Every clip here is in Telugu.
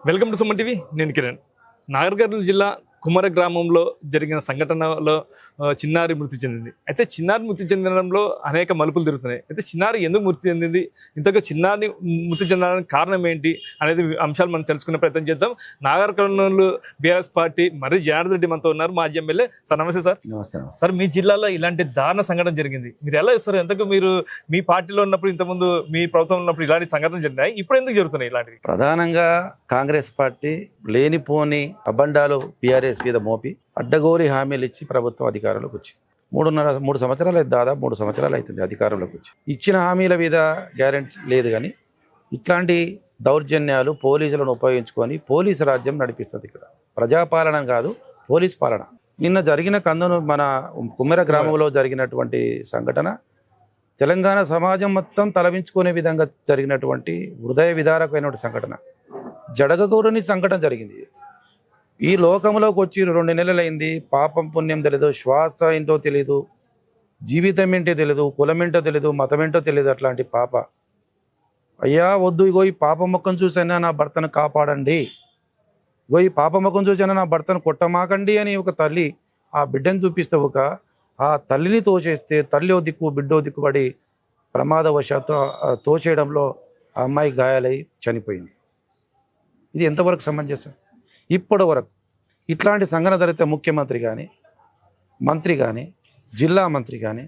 Welcome to Suman TV. నేను కిరణ్. నాగర్ కర్నూలు జిల్లా కుమర గ్రామంలో జరిగిన సంఘటనలో చిన్నారి మృతి చెందింది. అయితే చిన్నారి మృతి చెందడంలో అనేక మలుపులు తిరుగుతున్నాయి. అయితే చిన్నారి ఎందుకు మృతి చెందింది, ఇంతగా చిన్నారిని మృతి చెందడానికి కారణం ఏంటి అనేది అంశాలు మనం తెలుసుకునే ప్రయత్నం చేద్దాం. నాగర్ కర్నూలు బీఆర్ఎస్ పార్టీ మరి జనార్దన్ రెడ్డి మనతో ఉన్నారు, మాజీ ఎమ్మెల్యే. సార్ నమస్తే సార్. నమస్తే. సార్, మీ జిల్లాలో ఇలాంటి దారుణ సంఘటన జరిగింది, మీరు ఎలా చూస్తారు? ఎంతకు మీరు మీ పార్టీలో ఉన్నప్పుడు, ఇంతకుముందు మీ ప్రభుత్వం ఉన్నప్పుడు ఇలాంటి సంఘటనలు జరిగినాయి, ఇప్పుడు ఎందుకు జరుగుతున్నాయి ఇలాంటివి? ప్రధానంగా కాంగ్రెస్ పార్టీ లేనిపోని అబండాలు బీఆర్ఎస్ మీద మోపి అడ్డగోరి హామీలు ఇచ్చి ప్రభుత్వం అధికారంలోకి వచ్చి 3 సంవత్సరాలు అయితే, దాదాపు 3 సంవత్సరాలు అవుతుంది అధికారంలోకి వచ్చి. ఇచ్చిన హామీల మీద గ్యారెంటీ లేదు, కానీ ఇట్లాంటి దౌర్జన్యాలు పోలీసులను ఉపయోగించుకొని పోలీసు రాజ్యం నడిపిస్తుంది. ఇక్కడ ప్రజాపాలన కాదు, పోలీస్ పాలన. నిన్న జరిగిన మన కుమ్మెర గ్రామంలో జరిగినటువంటి సంఘటన తెలంగాణ సమాజం మొత్తం తలవించుకునే విధంగా జరిగినటువంటి హృదయ విదారకమైనటువంటి సంఘటన, జడగకూరని సంఘటన జరిగింది. ఈ లోకంలోకి వచ్చి 2 నెలలైంది. పాపం పుణ్యం తెలియదు, శ్వాస ఏంటో తెలియదు, జీవితం ఏంటో తెలియదు, కులం ఏంటో తెలియదు, మతం ఏంటో తెలియదు. అట్లాంటి పాప, అయ్యా వద్దు, ఇగో ఈ పాప ముఖం చూసైనా నా భర్తను కాపాడండి, ఇగో ఈ పాప ముఖం చూసైనా నా భర్తను కొట్టమాకండి అని ఒక తల్లి ఆ బిడ్డను చూపిస్తే, ఆ తల్లిని తోచేస్తే తల్లి ఓ దిక్కు బిడ్డో దిక్కుపడి ప్రమాదవశాత్తు తోచేయడంలో ఆ అమ్మాయి గాయాలై చనిపోయింది. ఇది ఎంతవరకు సమంజసం? ఇప్పటి వరకు ఇట్లాంటి సంఘటన జరిగితే ముఖ్యమంత్రి కానీ, మంత్రి కానీ, జిల్లా మంత్రి కానీ,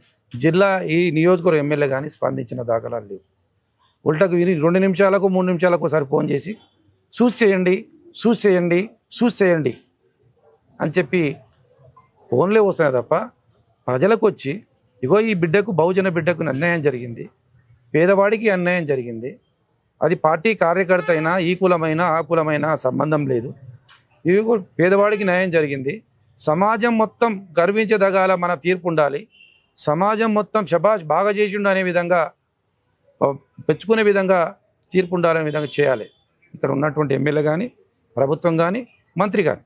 ఈ నియోజకవర్గ ఎమ్మెల్యే కానీ స్పందించిన దాఖలాలు లేవు. ఉల్టకు 2 నిమిషాలకు 3 నిమిషాలకు ఒకసారి ఫోన్ చేసి చూస్ చేయండి అని చెప్పి ఫోన్లే వస్తున్నాయి తప్ప ప్రజలకు వచ్చి ఇగో ఈ బిడ్డకు, బహుజన బిడ్డకు అన్యాయం జరిగింది, పేదవాడికి అన్యాయం జరిగింది, అది పార్టీ కార్యకర్త అయినా, ఈ కులమైనా ఆ కులమైనా సంబంధం లేదు, ఇవి పేదవాడికి న్యాయం జరిగింది, సమాజం మొత్తం గర్వించదగాల మన తీర్పు ఉండాలి, సమాజం మొత్తం శబాష్ బాగా చేసిండు అనే విధంగా పెంచుకునే విధంగా తీర్పు ఉండాలనే విధంగా చేయాలి. ఇక్కడ ఉన్నటువంటి ఎమ్మెల్యే కానీ, ప్రభుత్వం కానీ, మంత్రి కానీ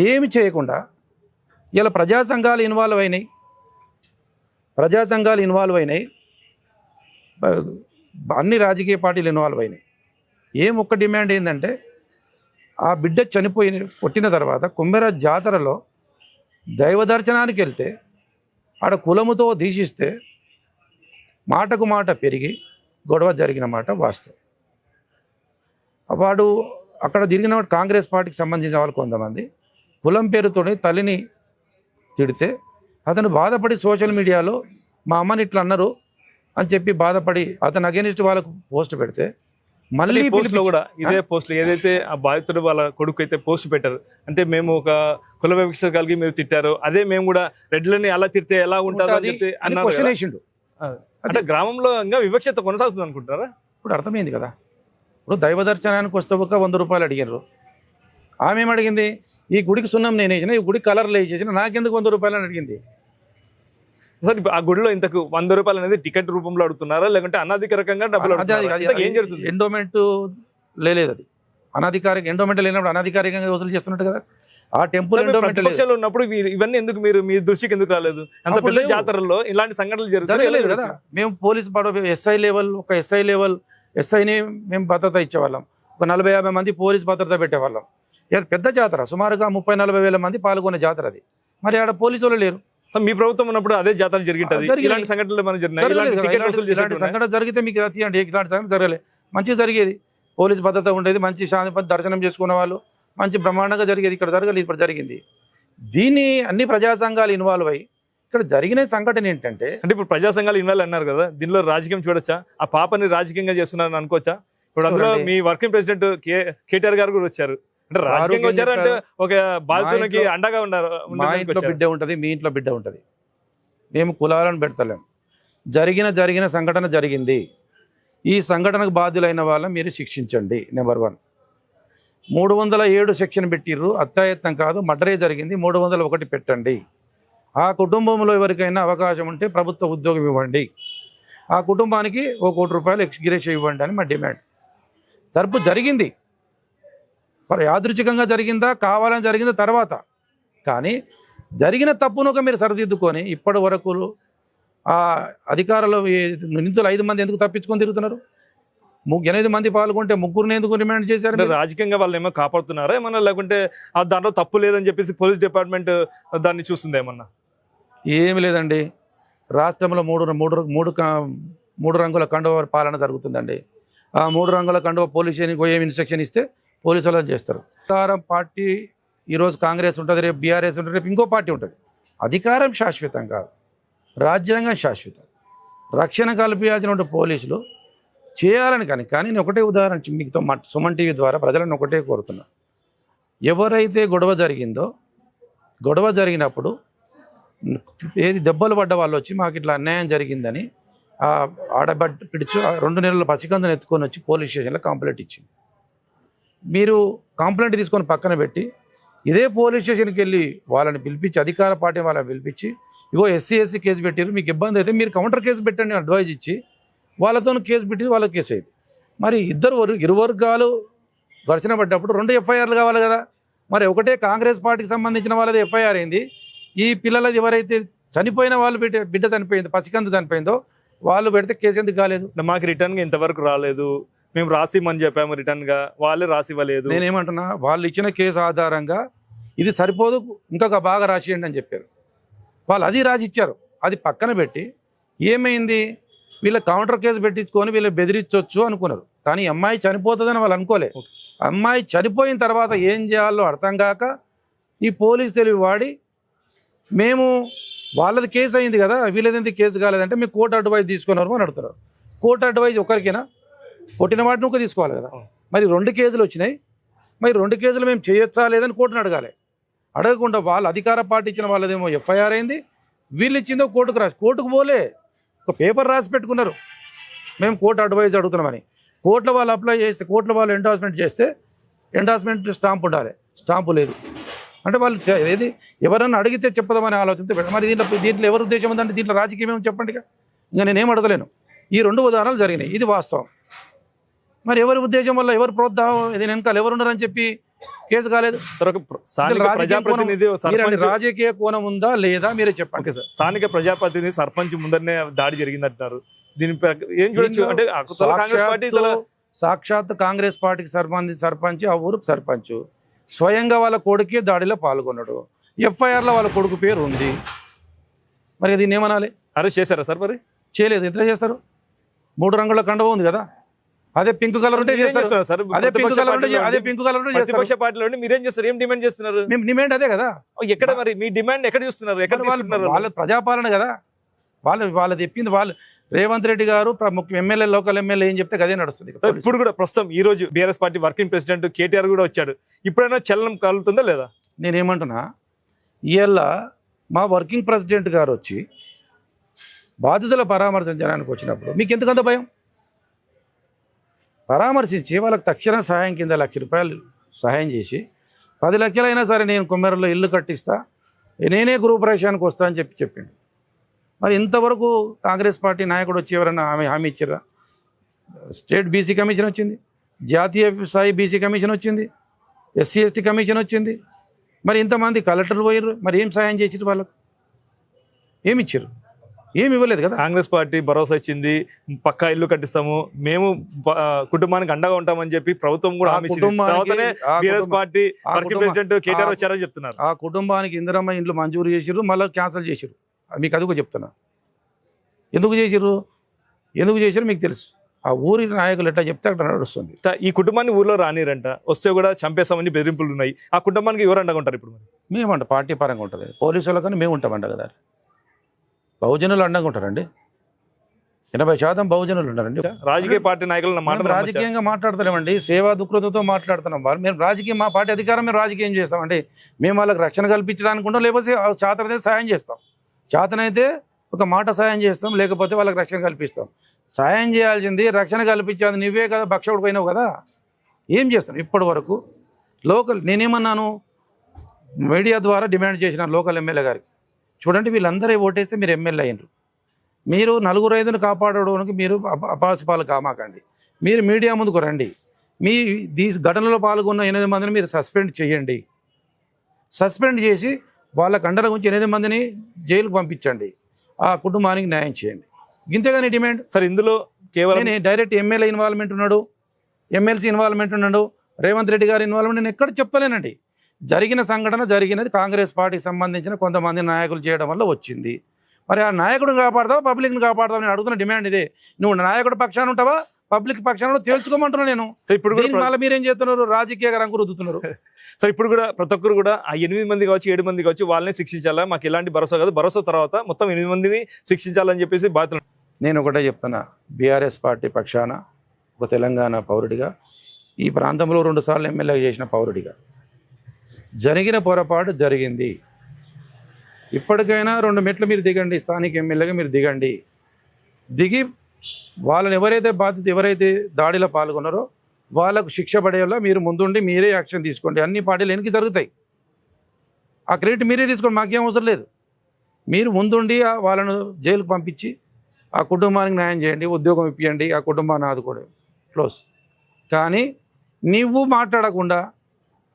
ఏమి చేయకుండా ఇలా ప్రజా సంఘాలు ఇన్వాల్వ్ అయినాయి, అన్ని రాజకీయ పార్టీలు ఇన్వాల్వ్ అయినాయి. ఒక్క డిమాండ్ ఏంటంటే, ఆ బిడ్డ కొట్టిన తర్వాత కుమ్మెర జాతరలో దైవ దర్శనానికి వెళ్తే ఆడ కులముతో దీక్షిస్తే మాటకు మాట పెరిగి గొడవ జరిగిన మాట వాస్తవం. వాడు అక్కడ తిరిగిన కాంగ్రెస్ పార్టీకి సంబంధించిన వాళ్ళు కొంతమంది కులం పేరుతోనే తల్లిని తిడితే అతను బాధపడి సోషల్ మీడియాలో మా అమ్మని ఇట్లా అన్నారు అని చెప్పి బాధపడి అతను అగెనిస్ట్ వాళ్ళకు పోస్ట్ పెడితే, మళ్ళీ పోస్ట్లో కూడా ఇదే పోస్టులు ఏదైతే ఆ బాధితుడు వాళ్ళ కొడుకు అయితే పోస్ట్ పెట్టారు, అంటే మేము ఒక కుల వివక్ష కలిగి మీరు తిట్టారు, అదే మేము కూడా రెడ్లని అలా తిడితే ఎలా ఉంటారు అని చెప్పి అన్నారు. అంటే గ్రామంలో ఇంకా వివక్షత కొనసాగుతుంది అనుకుంటారా? ఇప్పుడు అర్థమైంది కదా. ఇప్పుడు దైవ దర్శనానికి వస్తే ఒక 100 రూపాయలు అడిగారు. ఆమె ఏమడిగింది, ఈ గుడికి సున్నం నేను వేసిన, ఈ గుడి కలర్లు వేసేసిన, నాకెందుకు 100 రూపాయలు అని అడిగింది. సార్, ఆ గుడిలో ఇంతకు 100 రూపాయలు అనేది టికెట్ రూపంలో అడుగుతున్నారా, లేకుంటే అనాధికారికంగా డబ్బులు ఏం జరుగుతుంది? ఎండోమెంట్ లేదు, అది అనాధికారిక. ఎండోమెంట్ లేనప్పుడు అనాధికారికంగా వసూలు చేస్తున్నట్టు కదా. ఆ టెంపుల్ ప్రతిపక్షాలు ఉన్నప్పుడు ఇవన్నీ ఎందుకు మీ దృష్టికి ఎందుకు రాలేదు? అంత పెద్ద జాతరల్లో ఇలాంటి సంఘటనలు జరుగుతాయి కదా. మేము పోలీసు ఒక ఎస్ఐని మేము భద్రత ఇచ్చేవాళ్ళం. ఒక 40-50 మంది పోలీసు భద్రత పెట్టేవాళ్ళం. పెద్ద జాతర, సుమారుగా 30-40 వేల మంది పాల్గొనే జాతర అది. మరి ఆడ పోలీసులు లేరు. మీ ప్రభుత్వం ఉన్నప్పుడు అదే జాతర జరిగింది. ఇలాంటి సంఘటనలు సంఘటన జరిగితే మీకు తీయండి. ఇలాంటి సంఘటన జరగలేదు, మంచిగా జరిగేది. పోలీస్ భద్రత ఉండేది, మంచి శాంతి దర్శనం చేసుకునే వాళ్ళు, మంచి బ్రహ్మాండంగా జరిగేది. ఇక్కడ జరగలేదు, ఇప్పుడు జరిగింది. దీన్ని అన్ని ప్రజా సంఘాలు ఇన్వాల్వ్ అయ్యి ఇక్కడ జరిగిన సంఘటన ఏంటంటే, అంటే ఇప్పుడు ప్రజా సంఘాలు ఇన్వాల్వ్ అన్నారు కదా, దీనిలో రాజకీయం చూడొచ్చా? ఆ పాపని రాజకీయంగా చేస్తున్నారని అనుకోవచ్చా? ఇప్పుడు అందులో మీ వర్కింగ్ ప్రెసిడెంట్ కేటీఆర్ గారు కూడా వచ్చారు. అంటే రాజకీయంగా వచ్చారు అంటే ఒక బాధితునికి అండగా ఉన్నారు. మా ఇంట్లో బిడ్డ ఉంటుంది, మీ ఇంట్లో బిడ్డ ఉంటుంది, మేము కులాలను పెడతలేం. జరిగిన సంఘటన జరిగింది. ఈ సంఘటనకు బాధ్యులైన వాళ్ళని మీరు శిక్షించండి. నెంబర్ 1. 307 సెక్షన్ పెట్టిర్రు, అత్యాయత్నం కాదు, మర్డరే జరిగింది, 301 పెట్టండి. ఆ కుటుంబంలో ఎవరికైనా అవకాశం ఉంటే ప్రభుత్వ ఉద్యోగం ఇవ్వండి, ఆ కుటుంబానికి ₹1 కోటి ఎక్స్గ్రేషియా ఇవ్వండి అని మా డిమాండ్. తరపు జరిగింది, యాదృచ్ఛికంగా జరిగిందా, కావాలని జరిగిందా తర్వాత, కానీ జరిగిన తప్పును మీరు సరిదిద్దుకొని ఇప్పటి వరకు ఆ అధికారులు నిందితులు 5 మంది ఎందుకు తప్పించుకొని తిరుగుతున్నారు? 8 మంది పాల్గొంటే ముగ్గురిని ఎందుకు రిమాండ్ చేశారు అంటే మీరు? రాజకీయంగా వాళ్ళు ఏమో కాపాడుతున్నారా ఏమన్నా, లేకుంటే దాంట్లో తప్పు లేదని చెప్పేసి పోలీస్ డిపార్ట్మెంట్ దాన్ని చూస్తుంది ఏమన్నా? ఏమి లేదండి, రాష్ట్రంలో మూడు రంగుల కండువ పాలన జరుగుతుందండి. ఆ 3 రంగుల కండువ పోలీస్ స్టేషన్కి పోయి ఇన్స్ట్రక్షన్ ఇస్తే పోలీసు వాళ్ళు చేస్తారు. అధికారం పార్టీ ఈరోజు కాంగ్రెస్ ఉంటుంది, రేపు బీఆర్ఎస్ ఉంటుంది, రేపు ఇంకో పార్టీ ఉంటుంది. అధికారం శాశ్వతం కాదు, రాజ్యాంగం శాశ్వతం. రక్షణ కల్పించాల్సిన పోలీసులు చేయాలని కానీ నేను ఒకటే ఉదాహరణ మీతో సుమన్ టీవీ ద్వారా ప్రజలను ఒకటే కోరుతున్నా. ఎవరైతే గొడవ జరిగినప్పుడు దెబ్బలు పడ్డ వాళ్ళు వచ్చి మాకు ఇట్లా అన్యాయం జరిగిందని పిడిచి 2 నెలల పసికందుని ఎత్తుకొని వచ్చి పోలీస్ స్టేషన్లో కంప్లైంట్ ఇచ్చింది. మీరు కంప్లైంట్ తీసుకొని పక్కన పెట్టి ఇదే పోలీస్ స్టేషన్కి వెళ్ళి వాళ్ళని పిలిపించి, అధికార పార్టీ వాళ్ళని పిలిపించి, ఇగో SC కేసు పెట్టారు, మీకు ఇబ్బంది అయితే మీరు కౌంటర్ కేసు పెట్టండి అడ్వైజ్ ఇచ్చి వాళ్ళతో కేసు పెట్టి వాళ్ళకి కేసు అయింది. మరి ఇరు వర్గాలు ఘర్షణ పడ్డప్పుడు 2 FIRలు కావాలి కదా. మరి ఒకటే కాంగ్రెస్ పార్టీకి సంబంధించిన వాళ్ళది FIR అయింది, ఈ పిల్లలది ఎవరైతే చనిపోయిన వాళ్ళు బిడ్డ చనిపోయింది, పసికందు చనిపోయిందో వాళ్ళు పెడితే కేసు ఎందుకు కాలేదు? మాకు రిటర్న్గా ఇంతవరకు రాలేదు, మేము రాసిమని చెప్పాము, రిటర్న్గా వాళ్ళే రాసి ఇవ్వలేదు. నేనేమంటున్నా, వాళ్ళు ఇచ్చిన కేసు ఆధారంగా ఇది సరిపోదు, ఇంకొక బాగా రాసియండి అని చెప్పారు. వాళ్ళు అది రాసి ఇచ్చారు. అది పక్కన పెట్టి ఏమైంది, వీళ్ళ కౌంటర్ కేసు పెట్టించుకొని వీళ్ళు బెదిరించవచ్చు అనుకున్నారు. కానీ అమ్మాయి చనిపోతుందని వాళ్ళు అనుకోలే. అమ్మాయి చనిపోయిన తర్వాత ఏం చేయాలో అర్థం కాక ఈ పోలీస్ తెలివి వాడి, మేము వాళ్ళది కేసు అయింది కదా, వీళ్ళది ఎందుకు కేసు కాలేదంటే మేము కోర్టు అడ్వైజ్ తీసుకున్నారు అని అడుగుతారు. కోర్టు అడ్వైజ్ ఒకరికైనా, కొట్టిన వాటిని ఒక తీసుకోవాలి కదా. మరి 2 కేసులు వచ్చినాయి, మరి 2 కేసులు మేము చేయొచ్చా లేదని కోర్టును అడగాలి. అడగకుండా వాళ్ళు అధికార పార్టీ ఇచ్చిన వాళ్ళదేమో FIR అయింది, వీళ్ళు ఇచ్చిందో కోర్టుకు పోలే, ఒక పేపర్ రాసి పెట్టుకున్నారు మేము కోర్టు అడ్వైజ్ అడుగుతున్నామని. కోర్టులో వాళ్ళు అప్లై చేస్తే, కోర్టులో వాళ్ళు ఎండార్స్మెంట్ చేస్తే ఎండార్స్మెంట్ స్టాంప్ ఉండాలి, స్టాంపు లేదు. అంటే వాళ్ళు ఏది ఎవరన్నా అడిగితే చెప్పుదామని ఆలోచనతో పెట్టారు. మరి దీంట్లో ఎవరి ఉద్దేశం ఉందంటే దీంట్లో రాజకీయం ఏమో చెప్పండి. ఇంకా నేనేం అడగలేను. ఈ 2 ఉదాహరణలు జరిగినాయి, ఇది వాస్తవం. మరి ఎవరి ఉద్దేశం వల్ల, ఎవరు ప్రోత్సాహం, ఇది వెనకాల ఎవరున్నారని చెప్పి కేసు కాలేదు? రాజకీయ కోణం ఉందా లేదా మీరే చెప్పండి. స్థానిక ప్రజాప్రతినిధి సర్పంచ్ ముందరనే దాడి జరిగిందంటారు, దీని ఏం చూడొచ్చు? అంటే సాక్షాత్ కాంగ్రెస్ పార్టీకి సర్పంచ్ ఆ ఊరు సర్పంచ్ స్వయంగా వాళ్ళ కొడుకే దాడిలో పాల్గొన్నాడు, FIRలో వాళ్ళ కొడుకు పేరు ఉంది. మరి దీన్ని ఏమనాలి? అరెస్ట్ చేశారా సార్? మరి చేయలేదు, ఎట్లా చేస్తారు? 3 రంగుల కండువ ఉంది కదా, అదే పింక్ కలర్ ఉంటే చేస్తారు. అదే పింక్ కలర్ ప్రతిపక్ష పార్టీలో మీరేం చేస్తారు? ఏం డిమాండ్ చేస్తున్నారు? మేము డిమాండ్ అదే కదా. ఎక్కడ మరి మీ డిమాండ్ ఎక్కడ చూస్తున్నారు? ఎక్కడ వాళ్ళ ప్రజాపాలన కదా, వాళ్ళు చెప్పింది. వాళ్ళు రేవంత్ రెడ్డి గారు ఎమ్మెల్యే, లోకల్ ఎమ్మెల్యే ఏం చెప్తే అదే నడుస్తుంది. ఇప్పుడు కూడా ప్రస్తుతం ఈ రోజు BRS party working president KTR కూడా వచ్చాడు, ఇప్పుడైనా చలనం కలుగుతుందా లేదా? నేనేమంటున్నా, ఇవాళ మా వర్కింగ్ ప్రెసిడెంట్ గారు వచ్చి బాధితుల పరామర్శించడానికి వచ్చినప్పుడు మీకు ఎందుకంత భయం? పరామర్శించి వాళ్ళకి తక్షణ సహాయం కింద ₹1,00,000 సహాయం చేసి 10 లక్షలైనా సరే నేను కొమ్మెరలో ఇల్లు కట్టిస్తా, నేనే గృహప్రవేశానికి వస్తా అని చెప్పిండు. మరి ఇంతవరకు కాంగ్రెస్ పార్టీ నాయకుడు వచ్చి ఎవరైనా హామీ ఇచ్చారా? స్టేట్ BC కమిషన్ వచ్చింది, జాతీయ స్థాయి BC కమిషన్ వచ్చింది, SC ST కమిషన్ వచ్చింది. మరి ఇంతమంది కలెక్టర్లు పోయారు, మరి ఏం సాయం చేసారు? వాళ్ళకు ఏమి ఇచ్చారు? ఏమి ఇవ్వలేదు కదా. కాంగ్రెస్ పార్టీ భరోసా ఇచ్చింది, పక్కా ఇల్లు కట్టిస్తాము, మేము కుటుంబానికి అండగా ఉంటామని చెప్పి ప్రభుత్వం కూడా BRS party working president KTR వచ్చారని చెప్తున్నారు. ఆ కుటుంబానికి ఇందిరమ్మ ఇండ్లు మంజూరు చేసిర్రు, మళ్ళీ క్యాన్సిల్ చేసిర్రు. మీకు అది కూడా చెప్తున్నా, ఎందుకు చేసిర్రు మీకు తెలుసు. ఆ ఊరి నాయకులు ఎట్లా చెప్తే అక్కడ నడుస్తుంది. ఈ కుటుంబాన్ని ఊర్లో రానిరంట, వస్తే కూడా చంపేస్తామని బెదిరింపులు ఉన్నాయి. ఆ కుటుంబానికి ఎవరు అండగా ఉంటారు? ఇప్పుడు మేమంట పార్టీ పరంగా ఉంటుంది, పోలీసు వాళ్ళ కానీ మేము ఉంటామంట కదా. బహుజనులు అండగా ఉంటారండి, 80% బహుజనులు ఉన్నారండి. రాజకీయ పార్టీ నాయకులు రాజకీయంగా మాట్లాడతలేమండి, సేవా దుఃఖతతో మాట్లాడుతున్నాం. వాళ్ళు మేము రాజకీయం, మా పార్టీ అధికారం మేము రాజకీయం చేస్తామండి. మేము వాళ్ళకి రక్షణ కల్పించడానికి ఉంటాం, లేకపోతే చేతనైతే సాయం చేస్తాం. చేతనైతే ఒక మాట సాయం చేస్తాం, లేకపోతే వాళ్ళకి రక్షణ కల్పిస్తాం. సాయం చేయాల్సింది, రక్షణ కల్పించాల్సింది నువ్వే కదా, భక్షకుడు పోయినావు కదా. ఏం చేస్తాను ఇప్పటి వరకు? నేనేమన్నాను, మీడియా ద్వారా డిమాండ్ చేసిన లోకల్ ఎమ్మెల్యే గారికి, చూడండి వీళ్ళందరూ ఓటేస్తే మీరు ఎమ్మెల్యే అయినరు, మీరు 4-5 కాపాడడానికి మీరు అపాసిపాలు కామాకండి, మీరు మీడియా ముందుకు రండి, మీ ఘటనలో పాల్గొన్న 8 మందిని మీరు సస్పెండ్ చేయండి, సస్పెండ్ చేసి వాళ్ళ కండల గురించి 8 మందిని జైలుకు పంపించండి, ఆ కుటుంబానికి న్యాయం చేయండి. ఇంతేగాని డిమాండ్. సార్ ఇందులో కేవలం నేను డైరెక్ట్ ఎమ్మెల్యే ఇన్వాల్వ్మెంట్ ఉన్నాడు, ఎమ్మెల్సీ ఇన్వాల్వ్మెంట్ ఉన్నాడు, రేవంత్ రెడ్డి గారి ఇన్వాల్వ్మెంట్ నేను ఎక్కడ చెప్తలేనండి. జరిగిన సంఘటన జరిగినది కాంగ్రెస్ పార్టీకి సంబంధించిన కొంతమంది నాయకులు చేయడం వల్ల వచ్చింది. మరి ఆ నాయకుడిని కాపాడతావా పబ్లిక్ని కాపాడతావు? నేను అడుగుతున్న డిమాండ్ ఇదే. నువ్వు నాయకుడి పక్షాన ఉంటావా పబ్లిక్ పక్షాన తేల్చుకోమంటున్నా నేను. ఇప్పుడు మళ్ళీ మీరేం చేస్తున్నారు? రాజకీయ రంగు రుద్దుతున్నారు. సరే ఇప్పుడు కూడా ప్రతి ఒక్కరు కూడా ఆ 8 మంది కావచ్చు 7 మంది కావచ్చు వాళ్ళని శిక్షించాలా, మాకు ఎలాంటి భరోసా కాదు, భరోసా తర్వాత మొత్తం 8 మందిని శిక్షించాలని చెప్పేసి బాధ్యత. నేను ఒకటే చెప్తున్నా, బీఆర్ఎస్ పార్టీ పక్షాన ఒక తెలంగాణ పౌరుడిగా, ఈ ప్రాంతంలో 2 సార్లు ఎమ్మెల్యే చేసిన పౌరుడిగా, జరిగిన పొరపాటు జరిగింది. ఇప్పటికైనా 2 మెట్లు మీరు దిగండి, స్థానిక ఎమ్మెల్యేగా మీరు దిగండి. దిగి వాళ్ళని ఎవరైతే దాడిలో పాల్గొన్నారో వాళ్ళకు శిక్ష పడేలా మీరు ముందుండి మీరే యాక్షన్ తీసుకోండి. అన్ని పార్టీలు వెనక్కి జరుగుతాయి. ఆ క్రెడిట్ మీరే తీసుకోండి, మాకేం అవసరం లేదు. మీరు ముందుండి వాళ్ళను జైలుకు పంపించి ఆ కుటుంబానికి న్యాయం చేయండి, ఉద్యోగం ఇప్పియండి, ఆ కుటుంబాన్ని ఆదుకోండి, క్లోజ్. కానీ నువ్వు మాట్లాడకుండా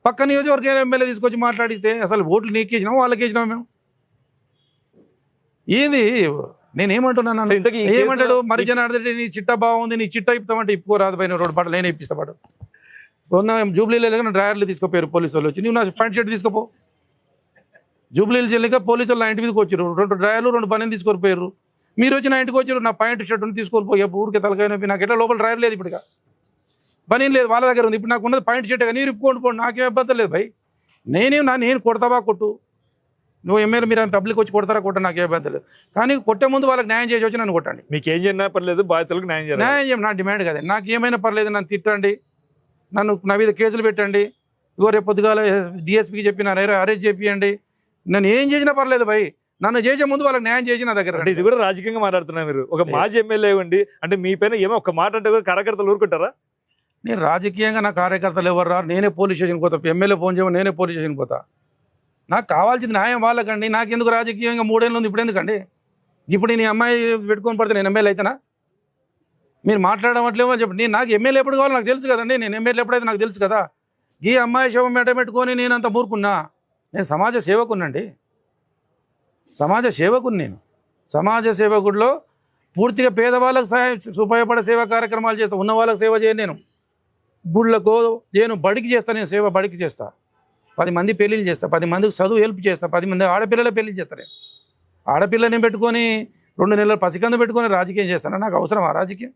పక్క నియోజకవర్గం ఎమ్మెల్యే తీసుకొచ్చి మాట్లాడితే అసలు ఓట్లు నీకేసినాము వాళ్ళకి వేసినాము మేము. ఏంది నేనేమంటున్నాను? ఏమంటాడు మరి జనార్దన్ రెడ్డి, నీ చిట్టా బాగుంది, నీ చిట్టా ఇప్పుతామంటే ఇప్పుకోరాదు పైన 2 పాటలు నేనే ఇప్పిస్తా పాటు. జూబ్లీలు వెళ్ళగా డ్రైవర్లు తీసుకుపోయారు పోలీసు వాళ్ళు వచ్చి, నువ్వు నా ప్యాంట్ షర్ట్ తీసుకుపో. జూబ్లీలు చెల్లిక పోలీసు వాళ్ళు నా ఇంటి మీదకి వచ్చారు, 2 డ్రైవర్లు 2 పనులు తీసుకొని పోయారు. మీరు వచ్చి నా ఇంటికి వచ్చారు, నా ప్యాంట్ షర్ట్ తీసుకొని పోయి ఊరికి తలకాయ నాకు ఎట్లా లోపల డ్రైవర్ లేదు, ఇప్పుడుగా పని లేదు, వాళ్ళ దగ్గర ఉంది. ఇప్పుడు నాకు ఉన్నది ప్యాంట్ షర్ట్, కానీ ఇప్పుకోండి పోండి, నాకేం ఇబ్బంది లేదు భయ్. నేను కొడతావా కొట్టు, నువ్వు ఎమ్మెల్యే మీరు పబ్లిక్ వచ్చి కొడతారా కొట్ట, నాకేం ఇబ్బంది లేదు. కానీ కొట్టే ముందు వాళ్ళకి న్యాయం చేసి వచ్చి నన్ను కొట్టండి. మీకు ఏం చేసినా పర్లేదు, బాధితులకు న్యాయం చేయాలి. న్యాయం చేయండి, నా డిమాండ్ కదా. నాకు ఏమైనా పర్లేదు, నన్ను తిట్టండి, నన్ను నా మీద కేసులు పెట్టండి. ఇగో రేపు పొద్దుగాల డిఎస్పీకి చెప్పిన అరెస్ట్ చేపియండి, నన్ను ఏం చేసినా పర్లేదు భయ్. నన్ను చేసే ముందు వాళ్ళకి న్యాయం చేసి నా దగ్గర. ఇది కూడా రాజకీయంగా మాట్లాడుతున్నా మీరు. ఒక మాజీ ఎమ్మెల్యే ఉండి అంటే మీ పైన ఏమో ఒక మాట అంటే కార్యకర్తలు ఊరుకుంటారా? నేను రాజకీయంగా నా కార్యకర్తలు ఎవరు రా, నేనే పోలీస్ స్టేషన్కి పోతా. ఎమ్మెల్యే ఫోన్ చేయమని నేనే పోలీస్ స్టేషన్కి పోతా. నాకు కావాల్సింది న్యాయం వాళ్ళకండి. నాకెందుకు రాజకీయంగా 3 ఏళ్ళు ఉంది, ఇప్పుడు ఎందుకండి? ఇప్పుడు నేను అమ్మాయి పెట్టుకొని పడితే నేను ఎమ్మెల్యే అవుతానా? మీరు మాట్లాడమట్లేమో అని చెప్పండి. నాకు ఎమ్మెల్యే ఎప్పుడు కావాలో నాకు తెలుసు కదండి. నేను ఎమ్మెల్యే ఎప్పుడైతే నాకు తెలుసు కదా. ఈ అమ్మాయి శవం మెట పెట్టుకొని నేను అంత మూరుకున్నా. నేను సమాజ సేవకున్నండి, సమాజ సేవకుని. నేను సమాజ సేవకుడిలో పూర్తిగా పేదవాళ్ళకు ఉపయోగపడే సేవా కార్యక్రమాలు చేస్తా, ఉన్న వాళ్ళకి సేవ చేయను. నేను గుళ్ళకో నేను బడికి చేస్తాను, నేను సేవ బడికి చేస్తా. 10 మంది పెళ్ళిళ్ళు చేస్తా, 10 మందికి చదువు హెల్ప్ చేస్తా, 10 మంది ఆడపిల్లల పెళ్ళిళ్ళు చేస్తా. నేను ఆడపిల్లని పెట్టుకొని 2 నెలలు పసికందు పెట్టుకొని రాజకీయం చేస్తాను. నాకు అవసరం ఆ రాజకీయం?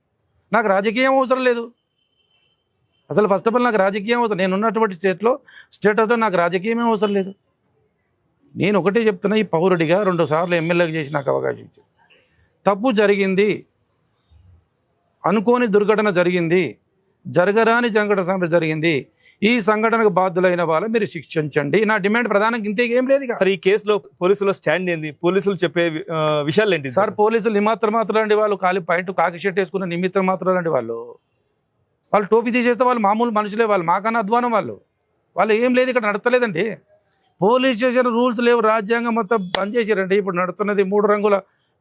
నాకు రాజకీయం అవసరం లేదు అసలు. ఫస్ట్ ఆఫ్ ఆల్ నాకు రాజకీయం అవసరం. నేను ఉన్నటువంటి స్టేటస్తో నాకు రాజకీయమే అవసరం లేదు. నేను ఒకటే చెప్తున్నా, ఈ పౌరుడిగా 2 సార్లు ఎమ్మెల్యేగా చేసి నాకు అవకాశం ఇచ్చింది. తప్పు జరిగింది, అనుకోని దుర్ఘటన జరిగింది, జరగరాని సంఘటన జరిగింది. ఈ సంఘటనకు బాధ్యులైన వాళ్ళు మీరు శిక్షించండి. నా డిమాండ్ ప్రధానంగా ఇంతే, ఏం లేదు. సార్ ఈ కేసులో పోలీసుల స్టాండ్ ఏంది? పోలీసులు చెప్పే విషయాలు ఏంటి? సార్ పోలీసులు నిమిత్తం మాత్రం అండి, వాళ్ళు కాకి షర్ట్ వేసుకున్న నిమిత్తం మాత్రం అండి. వాళ్ళు టోపీ తీసేస్తే వాళ్ళు మామూలు మనుషులే, వాళ్ళు మాకన్నా అధ్వానం. వాళ్ళు ఏం లేదు, ఇక్కడ నడతలేదండి. పోలీస్ స్టేషన్ రూల్స్ లేవు, రాజ్యాంగం మొత్తం బంద్ చేశారండి. ఇప్పుడు నడుస్తున్నది 3 రంగుల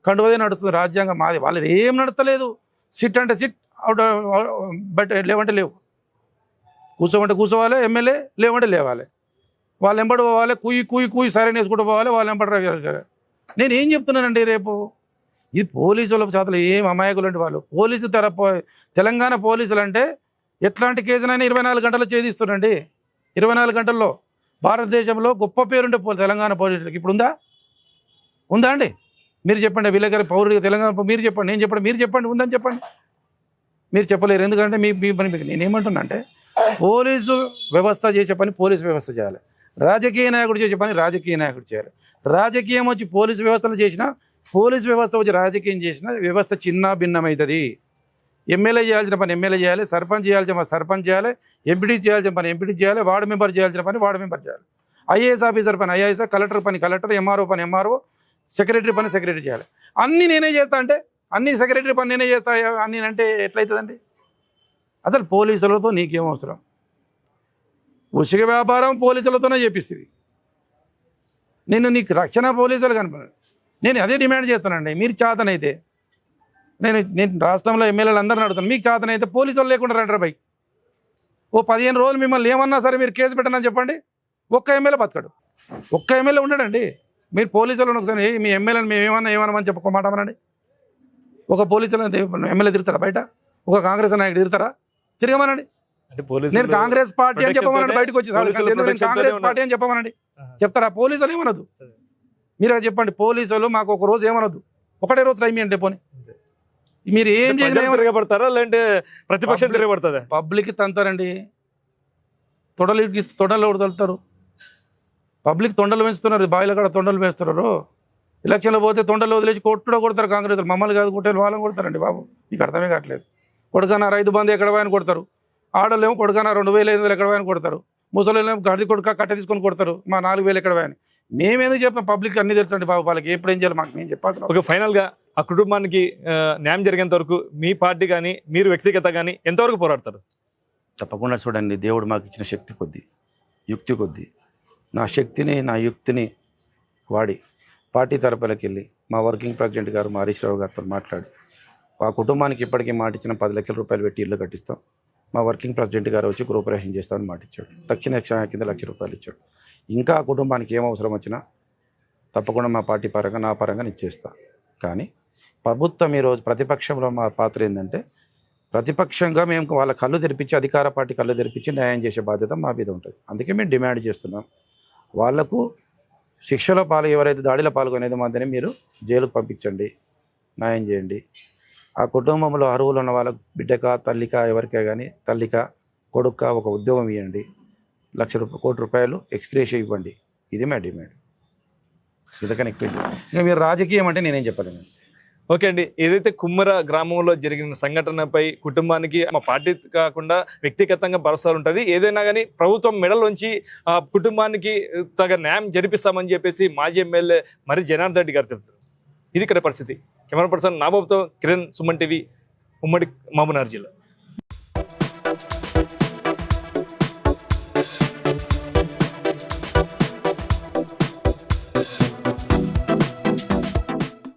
కండువదే నడుస్తుంది రాజ్యాంగం. మాది వాళ్ళది ఏం నడతలేదు. సిట్ అంటే సిట్, అవుట్ బట్ లేవంటే లేవు, కూర్చోమంటే కూర్చోవాలి ఎమ్మెల్యే, లేవంటే లేవాలి. వాళ్ళు ఎంబడి పోవాలి, కూయి సరైన వేసుకుంటూ పోవాలి, వాళ్ళు ఎంబడి. నేను ఏం చెప్తున్నానండి, రేపు ఇది పోలీసుల చేతలు ఏం అమాయకులు అంటే వాళ్ళు. పోలీసు తెలంగాణ పోలీసులు అంటే ఎట్లాంటి కేసునైనా 24 గంటల్లో ఛేదిస్తున్నారండి. 24 గంటల్లో భారతదేశంలో గొప్ప పేరుండే తెలంగాణ పోలీసులకు ఇప్పుడు ఉందా అండి? మీరు చెప్పండి. విలేకరి పౌరుడిగా తెలంగాణ మీరు చెప్పండి, నేను చెప్పండి, మీరు చెప్పండి, ఉందని చెప్పండి. మీరు చెప్పలేరు, ఎందుకంటే మీ పని మీకు. నేనేమంటున్నా అంటే పోలీసు వ్యవస్థ చేసే పని పోలీసు వ్యవస్థ చేయాలి, రాజకీయ నాయకుడు చేసే పని రాజకీయ నాయకుడు చేయాలి. రాజకీయం వచ్చి పోలీసు వ్యవస్థలు చేసినా, పోలీసు వ్యవస్థ వచ్చి రాజకీయం చేసినా వ్యవస్థ చిన్న భిన్నమవుతుంది. ఎమ్మెల్యే చేయాల్సిన పని ఎమ్మెల్యే చేయాలి, సర్పంచ్ చేయాల్సిన పని సర్పంచ్ చేయాలి, ఎంపీటీ చేయాల్సిన పని ఎంపీటీ చేయాలి, వార్డు మెంబర్ చేయాల్సిన పని వార్డు మెంబర్ చేయాలి, ఐఏఎస్ ఆఫీసర్ పని ఐఏఎస్, కలెక్టర్ పని కలెక్టర్, ఎంఆర్ఓ పని ఎంఆర్ఓ, సెక్రటరీ పని సెక్రటరీ చేయాలి. అన్నీ నేనే చేస్తా అంటే, అన్ని సెక్రటరీ పని నేనే చేస్తా అన్నీ అంటే ఎట్లయితుందండి? అసలు పోలీసులతో నీకేం అవసరం? ఉసిగ వ్యాపారం పోలీసులతోనే చేపిస్తుంది. నీకు రక్షణ పోలీసులు కనపడదు. నేను అదే డిమాండ్ చేస్తానండి. మీరు చేతనైతే నేను రాష్ట్రంలో ఎమ్మెల్యేలు అందరిని అడుగుతాను, మీకు చేతనైతే పోలీసులు లేకుండా రండి బై. ఓ 15 రోజులు మిమ్మల్ని ఏమన్నా సరే మీరు కేసు పెట్టనని చెప్పండి, ఒక్క ఎమ్మెల్యే బతకడు, ఒక్క ఎమ్మెల్యే ఉండడండి. మీరు పోలీసులను ఒకసారి మీ ఎమ్మెల్యేని మేము ఏమన్నా ఏమన్నామని చెప్పుకోమాటమనండి. ఒక పోలీసులు ఎమ్మెల్యే తిరుగుతారా బయట? ఒక కాంగ్రెస్ నాయకుడు తిరుగుతారా? తిరగమనండి. అంటే పోలీసులు నేను కాంగ్రెస్ పార్టీ అని చెప్పమనండి, బయటకు వచ్చి పోలీసులు నేను protection కాంగ్రెస్ తోనే పార్టీ అని చెప్పమనండి. చెప్తారా? పోలీసులు ఏమనదు. మీరు అది చెప్పండి. పోలీసులు మాకు ఒక రోజు ఏమనదు, ఒకటే రోజు టైం అంటే పోనీ. మీరు ఏం ప్రజలు చేయాలి? తిరగబడతారా లేదంటే ప్రతిపక్షం తిరగబడుతుందా? పబ్లిక్ తంతారండి, తొడలు వదులుతారు. పబ్లిక్ తొండలు పెంచుతున్నారు, బాయిల కూడా తొండలు పెంచుతున్నారు. ఎలక్షన్లో పోతే తొండలు వదిలేసి కొడతారు కాంగ్రెస్. మమ్మల్ని కాదు కొట్టే వాళ్ళని కొడతారండి బాబు. మీకు అర్థమే కావట్లేదు. కొడుకన్నా రైతు బంధు ఎక్కడ పోయని కొడతారు, ఆడోళ్ళేమో కొడుకన్నా 2500 ఎక్కడ పోయని కొడతారు, ముసలినేమో గడి కొడుక కట్ట తీసుకొని కొడతారు, మా 4000 ఎక్కడ పోయని. మేమేందుకు చెప్పాం? పబ్లిక్ అన్ని తెలుసండి బాబు. వాళ్ళకి ఎప్పుడు ఏం చేయాలి మాకు మేము చెప్పాల్సిన. ఒక ఫైనల్గా ఆ కుటుంబానికి న్యాయం జరిగేంత వరకు మీ పార్టీ కానీ మీరు వ్యక్తిగత కానీ ఎంతవరకు పోరాడతారు? తప్పకుండా చూడండి, దేవుడు మాకు ఇచ్చిన శక్తి కొద్దీ, యుక్తి కొద్దీ, నా శక్తిని నా యుక్తిని వాడి పార్టీ తరపులకు వెళ్ళి మా వర్కింగ్ ప్రెసిడెంట్ గారు మా హరీష్ రావు గారితో మాట్లాడి ఆ కుటుంబానికి ఇప్పటికీ మాట ఇచ్చిన 10 లక్షల రూపాయలు పెట్టి ఇల్లు కట్టిస్తాం. మా వర్కింగ్ ప్రెసిడెంట్ గారు వచ్చి గృహప్రవేశం చేస్తామని మాట ఇచ్చాడు. తక్షణ కింద 1 లక్ష రూపాయలు ఇచ్చాడు. ఇంకా ఆ కుటుంబానికి ఏం అవసరం వచ్చినా తప్పకుండా మా పార్టీ పరంగా నా పరంగా నేను చేస్తా. కానీ ప్రభుత్వం ఈరోజు ప్రతిపక్షంలో మా పాత్ర ఏంటంటే, ప్రతిపక్షంగా మేము వాళ్ళ కళ్ళు తెరిపించి, అధికార పార్టీ కళ్ళు తెరిపించి న్యాయం చేసే బాధ్యత మా మీద ఉంటుంది. అందుకే మేము డిమాండ్ చేస్తున్నాం, వాళ్లకు శిక్షలో ఎవరైతే దాడిలో పాల్గొనేది మందిని మీరు జైలుకు పంపించండి, న్యాయం చేయండి. ఆ కుటుంబంలో అర్హులు ఉన్న వాళ్ళకు బిడ్డక తల్లిక ఎవరికే కానీ తల్లిక కొడుక్క ఒక ఉద్యోగం ఇవ్వండి, 1 లక్ష కోటి రూపాయలు ఎక్స్గ్రేషియా ఇవ్వండి. ఇది మా డిమాండ్. ఇంతకని ఎక్కువ ఇంకా మీరు రాజకీయం అంటే నేనేం చెప్పలేను. ఓకే అండి, ఏదైతే కుమ్మర గ్రామంలో జరిగిన సంఘటనపై కుటుంబానికి మా పార్టీ కాకుండా వ్యక్తిగతంగా భరోసాలు ఉంటుంది. ఏదైనా కానీ ప్రభుత్వం మెడలోంచి ఆ కుటుంబానికి తగ న్యాయం జరిపిస్తామని చెప్పేసి మాజీ ఎమ్మెల్యే మరి జనార్దన్ రెడ్డి గారు చెప్తారు. ఇది ఇక్కడ పరిస్థితి. కెమెరా పర్సన్ నాబాబుతో కిరణ్, సుమన్ టీవీ, ఉమ్మడి మహబూబ్నగర్ జిల్లా.